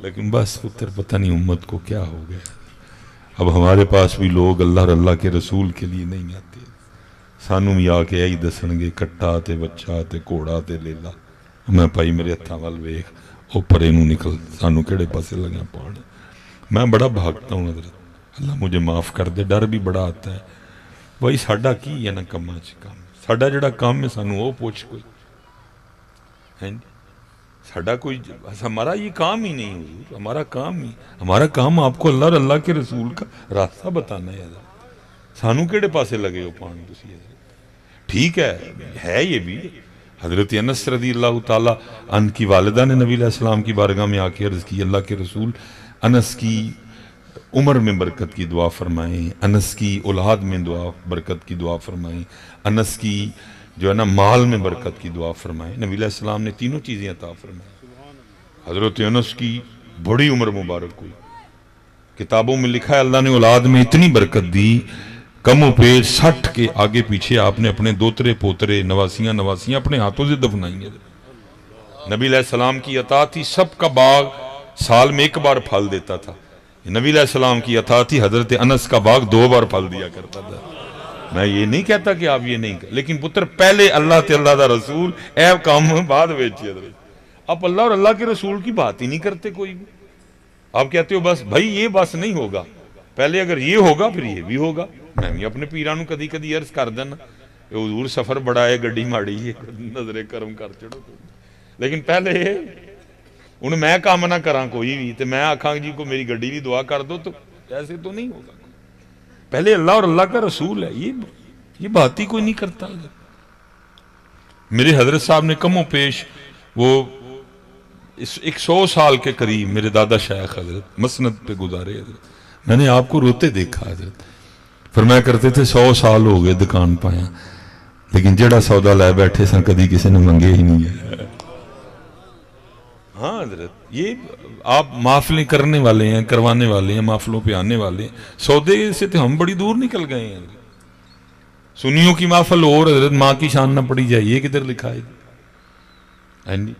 لیکن بس پتر پتہ نہیں امت کو کیا ہو گیا، اب ہمارے پاس بھی لوگ اللہ اور اللہ کے رسول کے لیے نہیں آتے، سانوں بھی آ کے یہی دسن گے کٹا تے بچہ تے گھوڑا تے لیلا، میں بھائی میرے ہتھاں وال ویکھ او پرے نوں نکل، سانوں کیڑے پاسے لگا پاڑ۔ میں بڑا بھاگتا ہوں حضرت، اللہ مجھے معاف کر دے، ڈر بھی بڑا آتا ہے بھائی ساڈا کی ہے نا کماں چ کام، ساڈا جڑا کام ہے سانوں وہ پوچھ کوئی ہیں جی، ساڈا کوئی ہمارا یہ کام ہی نہیں حضور، ہمارا کام آپ کو اللہ اور اللہ کے رسول کا راستہ بتانا ہے حضرت، سانوں کیڑے پاسے لگے ہو پان تسی حضرت۔ ٹھیک ہے یہ بھی حضرت انس رضی اللہ تعالیٰ عنہ کی والدہ نے نبی علیہ السلام کی بارگاہ میں آ کے عرض کی اللہ کے رسول انس کی عمر میں برکت کی دعا فرمائیں، انس کی اولاد میں برکت کی دعا فرمائیں، انس کی جو ہے نا مال میں برکت کی دعا فرمائیں۔ نبی علیہ السلام نے تینوں چیزیں عطا فرمائیں۔ حضرت انس کی بڑی عمر مبارک ہوئی، کتابوں میں لکھا ہے اللہ نے اولاد میں اتنی برکت دی، کم و پیش 60 کے آگے پیچھے آپ نے اپنے دوترے پوترے نواسیاں اپنے ہاتھوں سے دفنائی ہیں۔ نبی علیہ السلام کی عطا تھی سب کا باغ سال میں ایک بار پھل دیتا تھا، نبی علیہ السلام کی عطا تھی حضرت انس کا باغ 2 بار پھل دیا کرتا تھا۔ میں یہ نہیں کہتا کہ آپ یہ نہیں کریں، لیکن پتر پہلے اللہ تے اللہ دا رسول اے کام بعد ویچی حضرت، آپ اللہ اور اللہ کے رسول کی بات ہی نہیں کرتے کوئی بھی، آپ کہتے ہو بس بھائی یہ بس نہیں ہوگا، پہلے اگر یہ ہوگا پھر یہ بھی ہوگا۔ میں بھی اپنے پیرانوں کدی عرض کر دینا حضور سفر بڑا ہے گڈی ماڑی ہے نظر کرم کر چڑھو، لیکن پہلے انہیں میں کام نہ کراں کوئی بھی تو میں آکھاں جی کو میری گڈی بھی دعا کر دو، تو ایسے تو نہیں ہوگا، پہلے اللہ اور اللہ کا رسول ہے، یہ بات ہی کوئی نہیں کرتا۔ میرے حضرت صاحب نے کم و پیش وہ 100 سال کے قریب میرے دادا شیخ حضرت مسند پہ گزارے حضرت، میں نے آپ کو روتے دیکھا حضرت، فرمایا کرتے تھے 100 سال ہو گئے دکان پایا لیکن جڑا سودا لے بیٹھے سن کدی کسی نے منگے ہی نہیں ہے۔ ہاں حضرت یہ آپ محفلیں کرنے والے ہیں، کروانے والے ہیں، محفلوں پہ آنے والے ہیں، سودے سے تو ہم بڑی دور نکل گئے ہیں۔ سنیوں کی محفل اور حضرت ماں کی شان نہ پڑی جائے، یہ کدھر لکھا ہے جی؟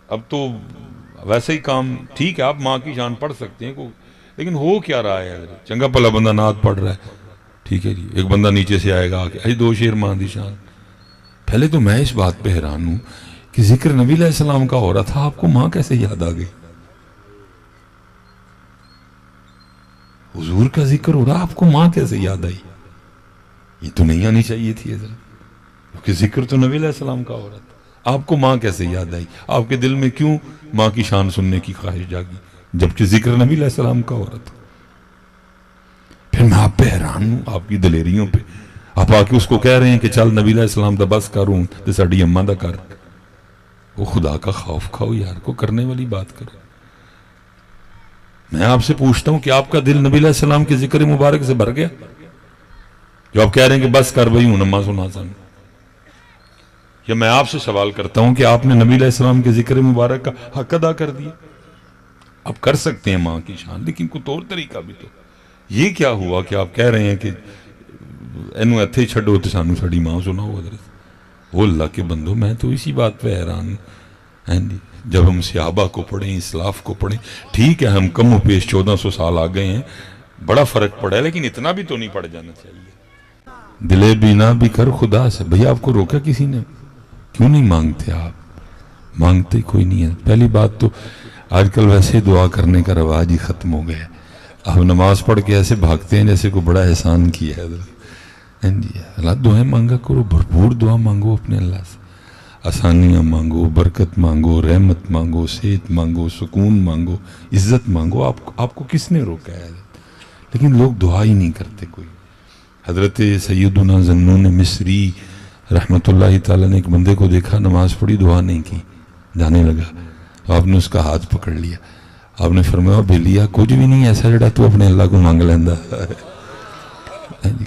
اب تو ویسے ہی کام ٹھیک ہے، آپ ماں کی شان پڑھ سکتے ہیں لیکن ہو کیا رہا ہے حضرت؟ چنگا پلا بندہ نعت پڑھ رہا ہے، ٹھیک ہے جی، ایک بندہ نیچے سے آئے گا آ کے 2 شیر ماں دی شان۔ پہلے تو میں اس بات پہ حیران ہوں کہ ذکر نبی علیہ السلام کا ہو رہا تھا، آپ کو ماں کیسے یاد آ گئی؟ حضور کا ذکر ہو رہا، آپ کو ماں کیسے یاد آئی؟ یہ تو نہیں آنی چاہیے تھی حضرت، کیونکہ ذکر تو نبی علیہ السلام کا ہو رہا تھا، آپ کو ماں کیسے یاد آئی؟ آپ کے دل میں کیوں ماں کی شان سننے کی خواہش جاگی جبکہ ذکر نبی علیہ السلام کا ہو رہا تھا؟ پھر میں آپ پہ حیران ہوں، آپ کی دلیریوں پہ، آپ آ کے اس کو کہہ رہے ہیں کہ چل نبی علیہ السلام دا بس کروں تو ساڈی اماں دا کر، وہ خدا کا خوف کھاؤ یار، کو کرنے والی بات کرو۔ میں آپ سے پوچھتا ہوں کہ آپ کا دل نبی علیہ السلام کے ذکر مبارک سے بھر گیا جو آپ کہہ رہے ہیں کہ بس کر بھائی ہوں اماں سنا سن؟ یا میں آپ سے سوال کرتا ہوں کہ آپ نے نبی علیہ السلام کے ذکر مبارک کا حق ادا کر دیا؟ آپ کر سکتے ہیں ماں کی شان، لیکن کوئی طور طریقہ بھی تو۔ یہ کیا ہوا کہ آپ کہہ رہے ہیں کہ اینو ایتھے چھڈو تے سانو ساڈی ماں سناؤ حضرت؟ وہ اللہ کے بندو، میں تو اسی بات پہ حیران ہوں۔ جب ہم صحابہ کو پڑھیں، اسلاف کو پڑھیں، ٹھیک ہے ہم کم و پیش 1400 سال آ گئے ہیں، بڑا فرق پڑا ہے، لیکن اتنا بھی تو نہیں پڑ جانا چاہیے۔ دلے بینا بھی کر خدا سے، بھئی آپ کو روکا کسی نے؟ کیوں نہیں مانگتے آپ؟ مانگتے کوئی نہیں ہے۔ پہلی بات تو آج کل ویسے دعا کرنے کا رواج ہی ختم ہو گیا ہے، آپ نماز پڑھ کے ایسے بھاگتے ہیں جیسے کوئی بڑا احسان کیا ہے حضرت۔ جی اللہ دعائیں مانگا کرو، بھرپور دعا مانگو اپنے اللہ سے، آسانیاں مانگو، برکت مانگو، رحمت مانگو، صحت مانگو، سکون مانگو، عزت مانگو۔ آپ کو کس نے روکا ہے حضرت؟ لیکن لوگ دعا ہی نہیں کرتے کوئی۔ حضرت سیدنا ذنون مصری رحمت اللہ تعالیٰ نے ایک بندے کو دیکھا نماز پڑھی دعا نہیں کی، جانے لگا، تو آپ نے اس کا ہاتھ پکڑ لیا، آپ نے فرمایا بھیلیا کچھ بھی نہیں ایسا جڑا تو اپنے اللہ کو مانگ لیندہ،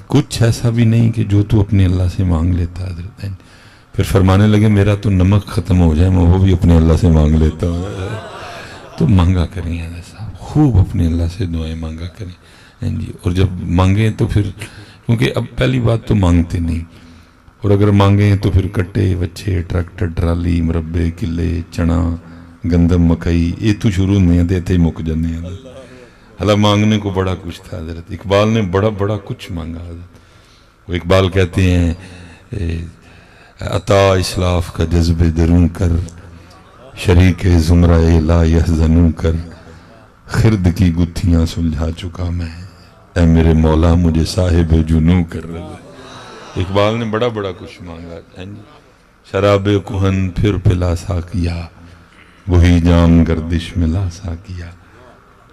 کچھ ایسا بھی نہیں کہ جو تو اپنے اللہ سے مانگ لیتا حضرت۔ پھر فرمانے لگے میرا تو نمک ختم ہو جائے میں وہ بھی اپنے اللہ سے مانگ لیتا ہوں۔ تو مانگا کریں حضرت صاحب، خوب اپنے اللہ سے دعائیں مانگا کریں جی، اور جب مانگیں تو پھر، کیونکہ اب پہلی بات تو مانگتے نہیں، اور اگر مانگیں تو پھر کٹے بچے ٹریکٹر ٹرالی مربے کلے چنا گندم مکئی یہ تو شروع نہیں دیتے ہی مک جانے ہیں اللہ مانگنے کو بڑا کچھ تھا حضرت اقبال نے بڑا کچھ مانگا حضرت وہ اقبال کہتے ہیں عطا اسلاف کا جذب دروں کر شریک زمرہ لا یحزنوں کر خرد کی گتھیاں سلجھا چکا میں اے میرے مولا مجھے صاحب جنوں کر اقبال نے بڑا کچھ مانگا شراب کہن پھر پلا ساقیا وہی جام گردش میں لا ساقیا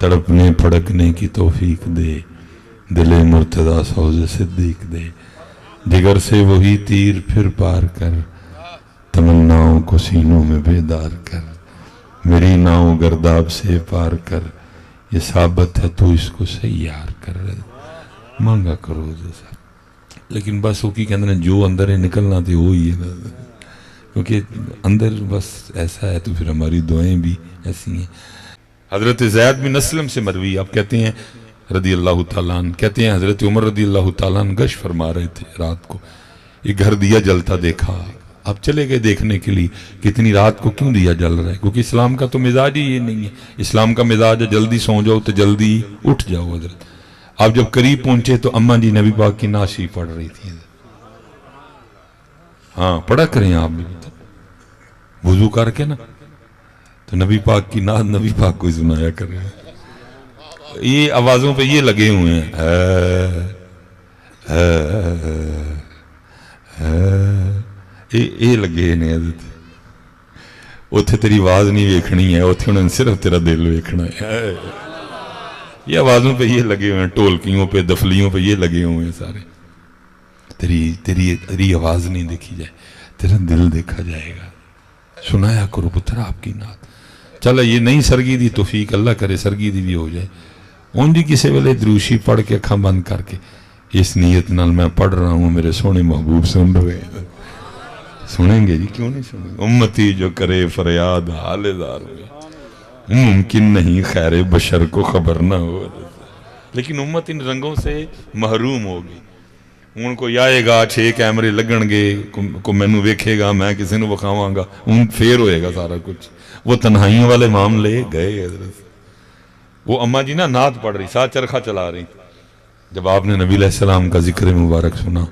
تڑپنے پھڑکنے کی توفیق دے دل مرتضی سوز صدیق دے جگر سے وہی تیر پھر پار کر تمناؤں کو سینوں میں بیدار کر میری ناؤ گرداب سے پار کر یہ ثابت ہے تو اس کو سیار کر مانگا کرو جیسا لیکن بس وہ کی کہتے ہیں جو اندر ہے نکلنا تھے وہی ہے کیونکہ اندر بس ایسا ہے تو پھر ہماری دعائیں بھی ایسی ہیں حضرت زید بن اسلم سے مروی آپ کہتے ہیں رضی اللہ تعالیٰ عنہ کہتے ہیں حضرت عمر رضی اللہ تعالیٰ عنہ گشت فرما رہے تھے رات کو ایک گھر دیا جلتا دیکھا آپ چلے گئے دیکھنے کے لیے کتنی رات کو کیوں دیا جل رہا ہے کیونکہ اسلام کا تو مزاج ہی یہ نہیں ہے اسلام کا مزاج ہے جلدی سو جاؤ تو جلدی اٹھ جاؤ حضرت آپ جب قریب پہنچے تو اماں جی نبی پاک کی نعت پڑھ رہی تھی ہاں پڑھا کریں آپ بھی وضو کر کے نا تو نبی پاک کی نعت نبی پاک کو سنایا کر رہے ہیں یہ آوازوں پہ یہ لگے ہوئے ہیں یہ لگے ہیں حضرت اتھے تیری آواز نہیں ویکھنی ہے اتھے انہوں نے صرف تیرا دل ویکھنا ہے یہ آوازوں پہ یہ لگے ہوئے ہیں ٹولکیوں پہ دفلیوں پہ یہ لگے ہوئے ہیں سارے تیری آواز نہیں دیکھی جائے تیرا دل دیکھا جائے گا سنایا کرو پتر آپ کی نعت چلو یہ نہیں سرگی دی توفیق اللہ کرے سرگی دی بھی ہو جائے ان جی کسی ویلے دروشی پڑھ کے اکھاں بند کر کے اس نیت نال میں پڑھ رہا ہوں میرے سونے محبوب سن رہے ہیں سنیں گے جی کیوں نہیں سنیں گے امتی جو کرے فریاد حال دار ہوئے ممکن نہیں خیر بشر کو خبر نہ ہو لیکن امت ان رنگوں سے محروم ہوگی ان کو آئے گا 6 کیمرے لگن گے کو مینو ویکھے گا میں کسی نے وکھاواں گا ان پھر ہوئے گا سارا کچھ وہ تنہائیوں والے معاملے گئے حضرت وہ اماں جی نا نعت پڑھ رہی ساتھ چرخہ چلا رہی جب آپ نے نبی علیہ السلام کا ذکر مبارک سنا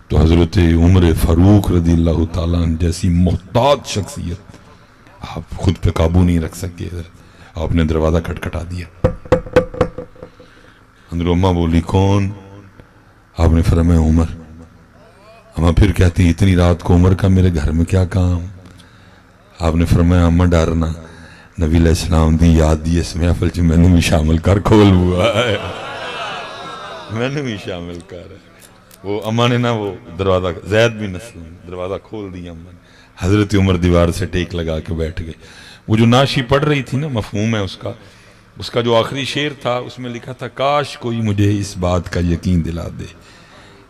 تو حضرت عمر فاروق رضی اللہ تعالیٰ عنہ جیسی محتاط شخصیت آپ خود پہ قابو نہیں رکھ سکے حضرت آپ نے دروازہ کھٹکھٹا دیا اندر اماں بولی کون آپ نے فرمایا عمر اماں پھر کہتی اتنی رات کو عمر کا میرے گھر میں کیا کام آپ نے فرمایا اماں ڈرنا نبی علیہ السلام دی یاد دی اس محفل چ میں نے بھی شامل کر کھول ہوا ہے میں نے بھی شامل کر وہ اماں نے نا وہ دروازہ زید بن اسلم دروازہ کھول دیا اماں نے حضرت عمر دیوار سے ٹیک لگا کے بیٹھ گئے وہ جو نعشی پڑھ رہی تھی نا مفہوم ہے اس کا جو آخری شعر تھا اس میں لکھا تھا کاش کوئی مجھے اس بات کا یقین دلا دے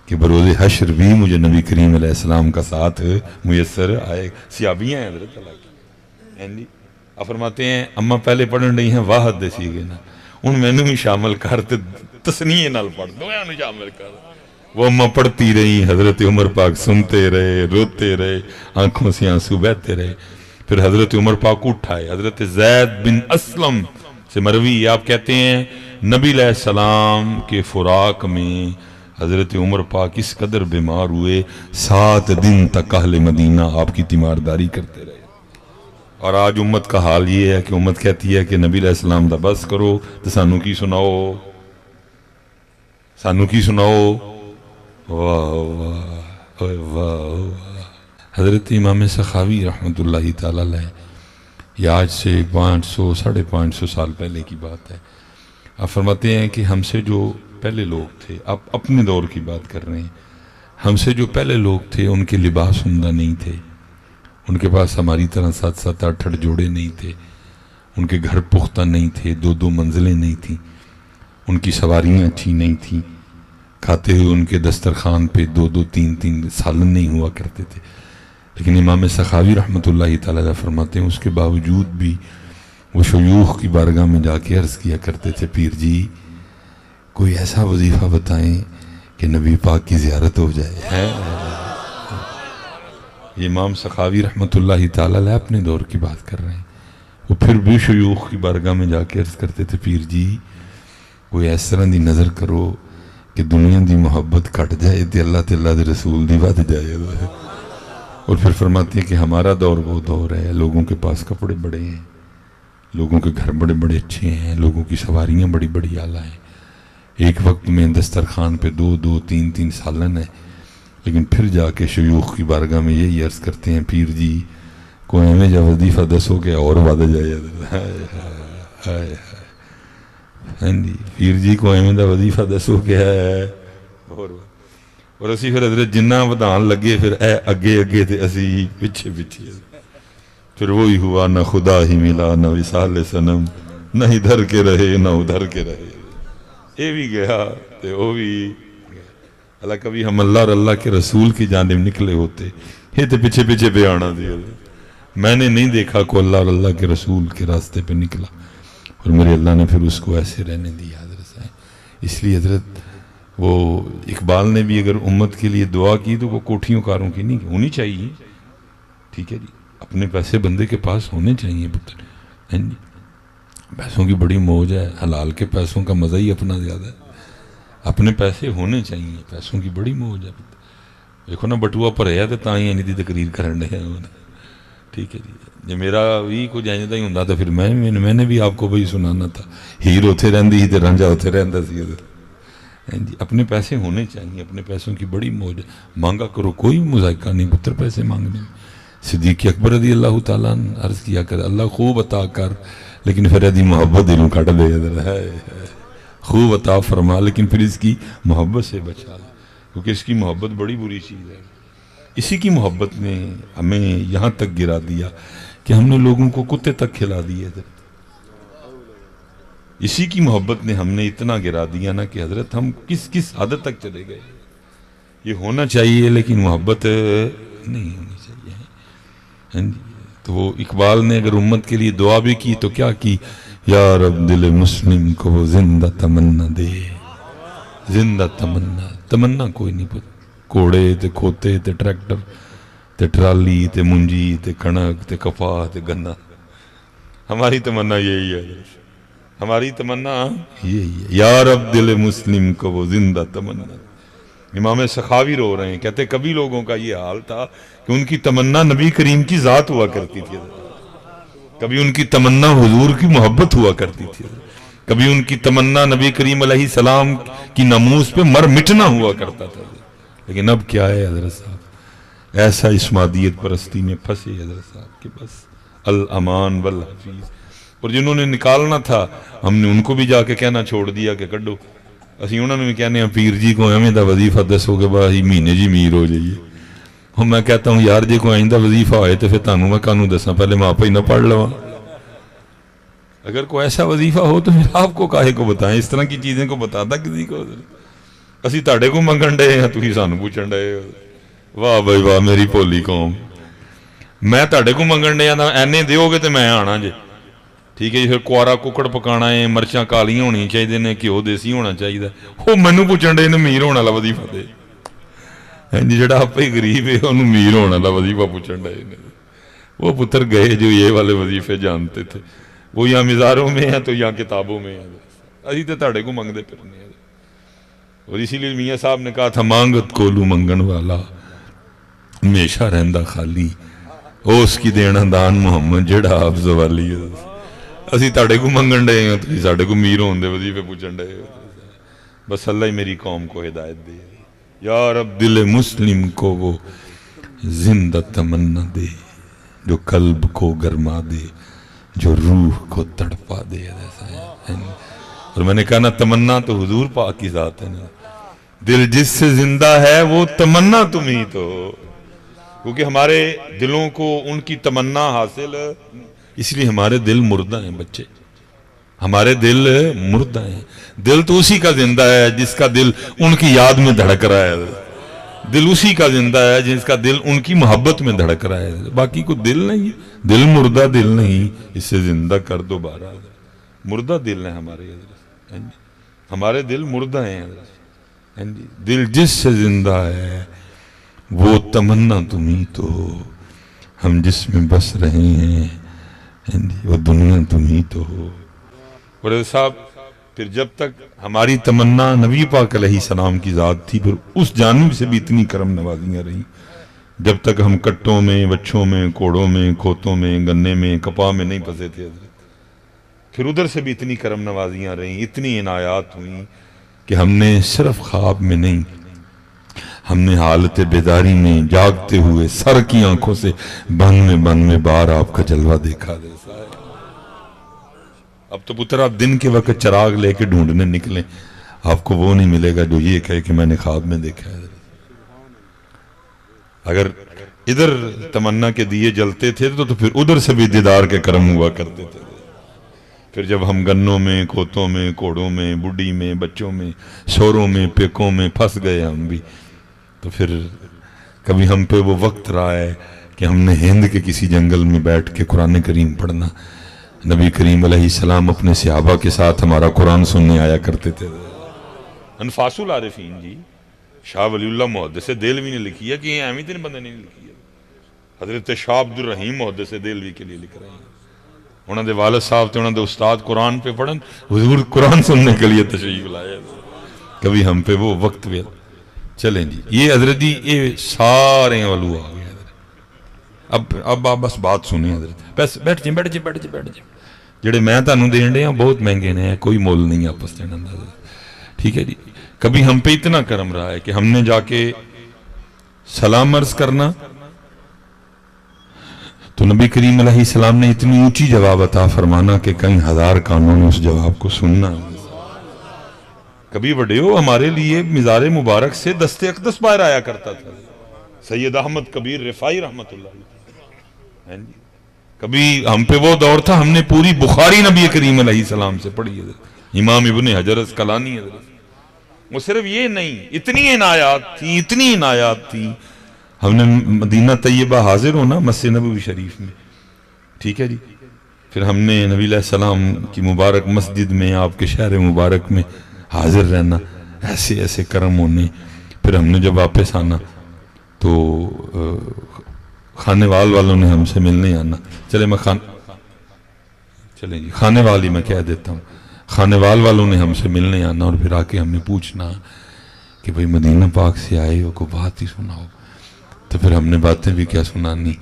کہ بروز حشر بھی مجھے نبی کریم علیہ السلام کا ساتھ میسر آئے سیابیاں ہیں حضرت اللہ کی آپ فرماتے ہیں اماں پہلے پڑھن رہی ہیں واحد دے سیگے نا ان میں نے بھی شامل کرتے تسنیے نال پڑھ دو یا نہیں شامل کر وہ اماں پڑھتی رہی حضرت عمر پاک سنتے رہے روتے رہے آنکھوں سے آنسو بہتے رہے پھر حضرت عمر پاک اٹھائے حضرت زید بن اسلم سے مروی آپ کہتے ہیں نبی علیہ السلام کے فراق میں حضرت عمر پاک اس قدر بیمار ہوئے 7 دن تک اہل مدینہ آپ کی تیمارداری کرتے رہے اور آج امت کا حال یہ ہے کہ امت کہتی ہے کہ نبی علیہ السلام دا بس کرو تو سانو کی سناؤ واہ واہ واہ حضرت امام سخاوی رحمت اللہ تعالیٰ علیہ یہ آج سے 500-550 سال پہلے کی بات ہے آپ فرماتے ہیں کہ ہم سے جو پہلے لوگ تھے آپ اپنے دور کی بات کر رہے ہیں ہم سے جو پہلے لوگ تھے ان کے لباس عمدہ نہیں تھے ان کے پاس ہماری طرح 7-7 8 جوڑے نہیں تھے ان کے گھر پختہ نہیں تھے 2 منزلیں نہیں تھیں ان کی سواریاں اچھی نہیں تھیں کھاتے ہوئے ان کے دسترخوان پہ 2 3 سالن نہیں ہوا کرتے تھے لیکن امام سخاوی رحمت اللہ تعالیٰ فرماتے ہیں اس کے باوجود بھی وہ شیوخ کی بارگاہ میں جا کے عرض کیا کرتے تھے پیر جی کوئی ایسا وظیفہ بتائیں کہ نبی پاک کی زیارت ہو جائے یہ امام سخاوی رحمت اللہ تعالیٰ اپنے دور کی بات کر رہے ہیں وہ پھر بھی شیوخ کی بارگاہ میں جا کے عرض کرتے تھے پیر جی کوئی اس طرح دی نظر کرو کہ دنیا دی محبت کٹ جائے تے اللہ تے اللہ دے رسول دی ود جائے. اور پھر فرماتے ہیں کہ ہمارا دور وہ دور ہے لوگوں کے پاس کپڑے بڑے ہیں, لوگوں کے گھر بڑے بڑے اچھے ہیں, لوگوں کی سواریاں بڑی بڑی اعلیٰ ہیں, ایک وقت میں دسترخوان پہ 2-2-3 سالن ہے, لیکن پھر جا کے شیوخ کی بارگاہ میں یہی عرض کرتے ہیں پیر جی کوئی ہمیں جا وظیفہ دسو کہ اور ود جائے. پیر جی کو ایویں دا وظیفہ دسو کہ ہے اور اسی پھر حضرت جنہ ودان لگے پھر اے اگے اگے تے اسی پیچھے پیچھے. پھر وہی ہوا نہ خدا ہی ملا نہ وصال صنم, نہ ادھر کے رہے نہ ادھر کے رہے. یہ بھی گیا تے وہ بھی گیا. اللہ کبھی ہم اللہ اور اللہ کے رسول کی جانب نکلے ہوتے یہ تے پیچھے پیچھے پہ آنا دیا. میں نے نہیں دیکھا کو اللہ اور اللہ کے رسول کے راستے پہ نکلا اور میرے اللہ نے پھر اس کو ایسے رہنے دیا. حضرت صاحب اس لیے حضرت وہ اقبال نے بھی اگر امت کے لیے دعا کی تو وہ کوٹھیوں کاروں کی نہیں ہونی چاہیے. ٹھیک ہے جی, اپنے پیسے بندے کے پاس ہونے چاہیے پتر. پیسوں کی بڑی موج ہے, حلال کے پیسوں کا مزہ ہی اپنا زیادہ ہے. اپنے پیسے ہونے چاہیے, پیسوں کی بڑی موج ہے. دیکھو نا بٹوا بھریا تو تاں ہی اینی دی تقریر کرن ڈے. ٹھیک ہے جی, جی میرا بھی کچھ اینج دا ہی ہوندا تو پھر میں نے بھی آپ کو وہی سنانا تھا. ہیر اتنے رہندی ہی تے رانجھا اتنے رہندا سی. جی اپنے پیسے ہونے چاہیے, اپنے پیسوں کی بڑی موج ہے. مانگا کرو, کوئی مذائقہ نہیں پتر پیسے مانگنے میں. صدیق اکبر رضی اللہ تعالیٰ نے عرض کیا کر اللہ خوب عطا کر لیکن پھر ادھی محبت دلوں کٹ دے. خوب عطا فرما لیکن پھر اس کی محبت سے بچا لے, کیونکہ اس کی محبت بڑی بری چیز ہے. اسی کی محبت نے ہمیں یہاں تک گرا دیا کہ ہم نے لوگوں کو کتے تک کھلا دیے. اسی کی محبت نے ہم نے اتنا گرا دیا نا کہ حضرت ہم کس حد تک چلے گئے. یہ ہونا چاہیے لیکن محبت نہیں ہونی چاہیے. تو وہ اقبال نے اگر امت کے لیے دعا بھی کی تو کیا کی, یا رب دل مسلم کو وہ زندہ تمنا دے. زندہ تمنا کوئی نہیں پتا. کوڑے تے کھوتے تے ٹریکٹر تے ٹرالی تے منجی تے کنک تے کپاہ تے گنا. ہماری تمنا یہی ہے, ہماری تمنا یہی ہے, یا رب دل مسلم کو وہ زندہ تمنا. امام سخاوی رو رہے ہیں, کہتے کبھی لوگوں کا یہ حال تھا کہ ان کی تمنا نبی کریم کی ذات ہوا کرتی تھی, کبھی ان کی تمنا حضور کی محبت ہوا کرتی تھی, کبھی ان کی تمنا نبی کریم علیہ السلام کی ناموس پہ مر مٹنا ہوا کرتا تھا. لیکن اب کیا ہے حضرت صاحب, ایسا اسمادیت پرستی میں پھنسے حضرت صاحب کہ بس الامان والحفیظ. اور جنہوں نے نکالنا تھا ہم نے ان کو بھی جا کے کہنا چھوڑ دیا کہ کڈو. اسی انہوں نے بھی کہنے ہیں پیر جی کو ایویں دا وظیفہ دسو کہ بھائی مہینے جی میر ہو جائیے. اور میں کہتا ہوں یار جی کوئی آئندہ وظیفہ ہوئے تو پھر تانوں میں کانوں دساں, پہلے میں آپ ہی نہ پڑھ لواں. اگر کوئی ایسا وظیفہ ہو تو پھر آپ کو کاہے کو بتائیں, اس طرح کی چیزیں کو بتاتا کسی کو. اسی تاڑے کو منگن ڈے ہیں تھی سانو پوچھن ڈے. واہ بھائی واہ میری بھولی قوم, میں تاڑے کو منگن ڈے اینے دیو گے تو میں آنا جے. ٹھیک ہے جی, پھر کوارا ککڑ پکانا ہے, مرچاں کالیاں ہونی چاہیے نے, گھیو دیسی ہونا چاہیے. وہ مینوں پوچھن ڈے نے میر ہونے والا وظیفہ دے. جی جڑا آپ ہی غریب ہے انہوں میر ہونے والا وظیفہ پوچھن ڈے. وہ پتر گئے جو یہ والے وظیفے جانتے تھے, وہ یا مزاروں میں ہیں تو یا کتابوں میں ہیں. اسی تو تاڑے کو منگتے پھرنے. اور اسی لیے میاں صاحب نے کہا تھا مانگت کولو منگن والا ہمیشہ رہندا خالی, او اس کی دینا دان محمد جڑا آپ زوالی. اسی تاڑے کو منگن ڈے ہیں تو ساڑے کو میر ہون دے وظیفے پوچھن ڈے. بس اللہ ہی میری قوم کو ہدایت دے. یا رب دل مسلم کو وہ زندہ تمنا دے, جو قلب کو گرما دے, جو روح کو تڑپا دے. اور میں نے کہا نا تمنا تو حضور پاک کی ذات ہے نا, دل جس سے زندہ ہے وہ تمنا تم ہی تو. کیونکہ ہمارے دلوں کو ان کی تمنا حاصل, اس لیے ہمارے دل مردہ ہیں بچے, ہمارے دل مردہ ہیں. دل تو اسی کا زندہ ہے جس کا دل ان کی یاد میں دھڑک رہا ہے. دل اسی کا زندہ ہے جس کا دل ان کی محبت میں دھڑک رہا ہے. باقی کو دل نہیں, دل مردہ دل نہیں, اسے زندہ کر دوبارہ. مردہ دل ہے ہمارے, ہمارے دل مردہ ہیں. دل جس سے زندہ ہے وہ تمنا تم ہی تو, ہم جس میں بس رہے ہیں وہ دنیا تم ہی تو ہو۔ اور صاحب پھر جب تک ہماری تمنا نبی پاک علیہ السلام کی ذات تھی، پھر اس جانب سے بھی اتنی کرم نوازیاں رہیں، جب تک ہم کٹوں میں، بچوں میں، کوڑوں میں، کھوتوں میں، گنے میں، کپاہ میں نہیں پھنسے تھے حضرت، پھر ادھر سے بھی اتنی کرم نوازیاں رہیں، اتنی عنایات ہوئیں کہ ہم نے صرف خواب میں نہیں، ہم نے حالت بیداری میں جاگتے ہوئے سر کی آنکھوں سے بن میں بار آپ کا جلوہ دیکھا۔ اب تو پتر آپ دن کے وقت چراغ لے کے ڈھونڈنے نکلیں، آپ کو وہ نہیں ملے گا جو یہ کہے کہ میں نے خواب میں دیکھا ہے۔ اگر ادھر تمنا کے دیے جلتے تھے تو پھر ادھر سے بھی دیدار کے کرم ہوا کرتے تھے۔ پھر جب ہم گنوں میں، کھوتوں میں، کوڑوں میں، بڈھی میں، بچوں میں، شوروں میں، پیکوں میں پھنس گئے ہم بھی، تو پھر کبھی ہم پہ وہ وقت رہا ہے کہ ہم نے ہند کے کسی جنگل میں بیٹھ کے قرآن کریم پڑھنا۔ نبی کریم علیہ السلام اپنے صحابہ کے ساتھ ہمارا قرآن سننے آیا کرتے تھے۔ انفاس العارفین جی شاہ ولی اللہ محدث دہلوی نے لکھی ہے کہ یہ اہمی تین بندے نہیں لکھی ہے، حضرت شاہ عبد الرحیم محدث دہلوی کے لیے لکھ رہے ہیں۔ انہوں نے والد صاحب تھے، انہوں نے استاد قرآن پہ پڑھن، حضور قرآن سننے کے لیے تشریف لائے۔ کبھی ہم پہ وہ وقت بھی چلیں جی، یہ حضرت جی یہ سارے علو آ گئے۔ اب آپ بس بات سنیں حضرت، بس بیٹھ جائیں جڑے میں تانوں دین رہے ہیں بہت مہنگے نے، کوئی مول نہیں آپس دینا اندازہ، ٹھیک ہے جی۔ کبھی ہم پہ اتنا کرم رہا ہے کہ ہم نے جا کے سلام عرض کرنا تو نبی کریم علیہ السلام نے اتنی اونچی جواب عطا فرمانا کہ کئی ہزار کانوں نے اس جواب کو سننا۔ کبھی وڈیو ہمارے لیے مزار مبارک سے دست اقدس باہر آیا کرتا تھا، سید احمد کبیر رفاعی رحمت اللہ علیہ۔ کبھی ہم پہ وہ دور تھا ہم نے پوری بخاری نبی کریم علیہ السلام سے پڑھی ہے، امام ابن حجر اسقلانی حضرت۔ وہ صرف یہ نہیں، اتنی عنایات تھی۔ ہم نے مدینہ طیبہ حاضر ہونا مسجد نبوی شریف میں، ٹھیک ہے جی، پھر ہم نے نبی علیہ السلام کی مبارک مسجد میں، آپ کے شہر مبارک میں حاضر رہنا، ایسے ایسے کرم ہونے۔ پھر ہم نے جب واپس آنا تو خانے والوں نے ہم سے ملنے آنا، چلیں جی خانے والی میں کہہ دیتا ہوں، خانے والوں نے ہم سے ملنے آنا، اور پھر آ کے ہم نے پوچھنا کہ بھئی مدینہ پاک سے آئے ہو، کوئی بات ہی سناؤ۔ تو پھر ہم نے باتیں بھی کیا سنانی،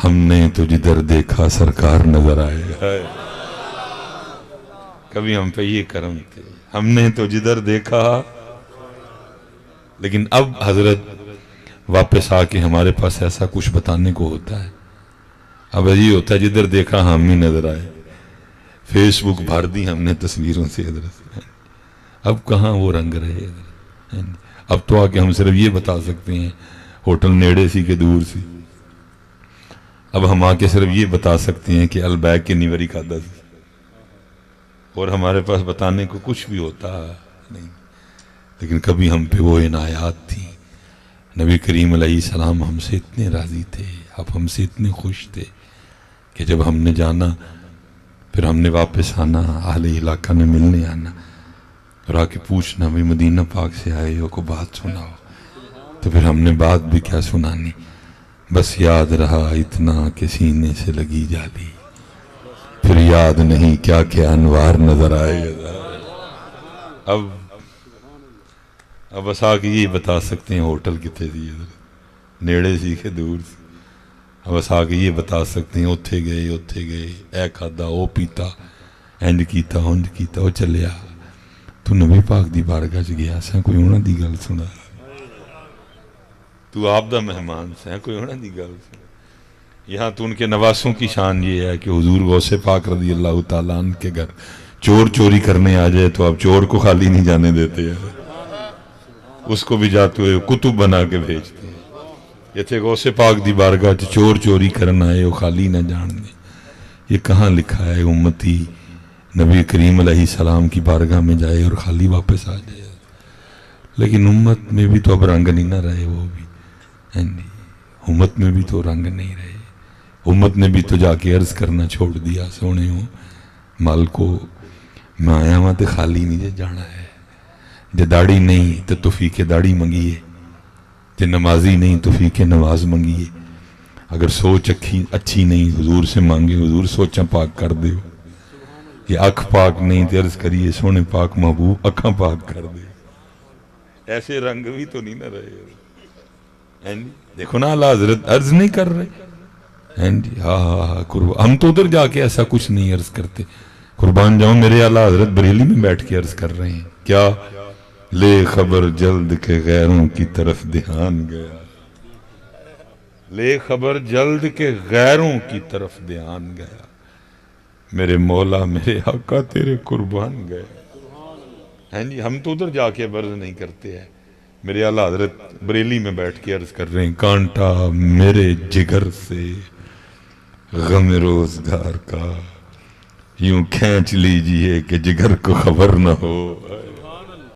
ہم نے تو جدھر دیکھا سرکار نظر آئے۔ کبھی ہم پہ یہ کرم تھے، ہم نے تو جدھر دیکھا۔ لیکن اب حضرت واپس آ کے ہمارے پاس ایسا کچھ بتانے کو ہوتا ہے، اب یہ ہوتا ہے جدھر دیکھا ہم ہی نظر آئے، فیس بک بھر دی ہم نے تصویروں سے حضرت۔ اب کہاں وہ رنگ رہے حضرت، اب تو آ کے ہم صرف یہ بتا سکتے ہیں ہوٹل نیڑے سی کہ دور سی، اب ہم آ کے صرف یہ بتا سکتے ہیں کہ البیک کے نیوری کا دس، اور ہمارے پاس بتانے کو کچھ بھی ہوتا نہیں۔ لیکن کبھی ہم پہ وہ عنایات تھیں، نبی کریم علیہ السلام ہم سے اتنے راضی تھے، آپ ہم سے اتنے خوش تھے کہ جب ہم نے جانا پھر ہم نے واپس آنا، اہل علاقہ نے ملنے آنا اور آ کے پوچھنا بھئی مدینہ پاک سے آئے ہو، کو بات سناؤ۔ تو پھر ہم نے بات بھی کیا سنانی، بس یاد رہا اتنا کہ سینے سے لگی جالی، پھر یاد نہیں کیا کیا انوار نظر آئے۔ اب بس آ کے یہ بتا سکتے ہیں ہوٹل کتنے تھی، نیڑے سی کہ دور سی۔ اب بس آ کے یہ بتا سکتے ہیں اتھے گئے، اے کھادا او پیتا، انج کیتا انج کیتا، وہ چلیا تو نبی پاک دی بارگاہ چ گیا سا، کوئی انہاں دی گل سنا، تو آپ دا مہمان سے کوئی انہاں دی گل سنا۔ یہاں تو ان کے نواسوں کی شان یہ ہے کہ حضور غوث پاک رضی اللہ تعالیٰ عنہ کے گھر چور چوری کرنے آ جائے تو آپ چور کو خالی نہیں جانے دیتے ہیں، اس کو بھی جاتے ہوئے کتب بنا کے بھیجتے ہیں۔ یہ تھے غوث پاک دی بارگاہ چور چوری کرنا ہے وہ خالی نہ جان دیں۔ یہ کہاں لکھا ہے امتی نبی کریم علیہ السلام کی بارگاہ میں جائے اور خالی واپس آ جائے؟ لیکن امت میں بھی تو اب رنگ نہیں نہ رہے، وہ بھی امت میں بھی تو رنگ نہیں رہے، امت نے بھی تو جا کے عرض کرنا چھوڑ دیا، سونے ہوں مال کو میں آیا ہوں تو خالی نہیں جے جانا ہے، جے داڑھی نہیں تو توفیق داڑھی منگیے، جے نمازی نہیں توفیق نماز منگیے۔ اگر سوچ اچھی نہیں حضور سے مانگے، حضور سوچاں پاک کر دے، یہ اکھ پاک نہیں تے عرض کریے سونے پاک محبوب اکھاں پاک کر دے۔ ایسے رنگ بھی تو نہیں نہ رہے، دیکھو نا اللہ حضرت عرض نہیں کر رہے، ہاں قربان، ہم تو ادھر جا کے ایسا کچھ نہیں عرض کرتے، قربان جاؤں میرے اعلیٰ حضرت بریلی میں بیٹھ کے عرض کر رہے ہیں کیا، لے خبر جلد کے غیروں کی طرف دھیان گیا، لے خبر جلد کے غیروں کی طرف دھیان گیا، میرے مولا میرے آقا تیرے قربان گئے۔ ہم تو ادھر جا کے عرض نہیں کرتے ہیں، میرے اعلیٰ حضرت بریلی میں بیٹھ کے عرض کر رہے ہیں کانٹا میرے جگر سے غم روزگار کا یوں کھینچ لیجئے کہ جگر کو خبر نہ ہو،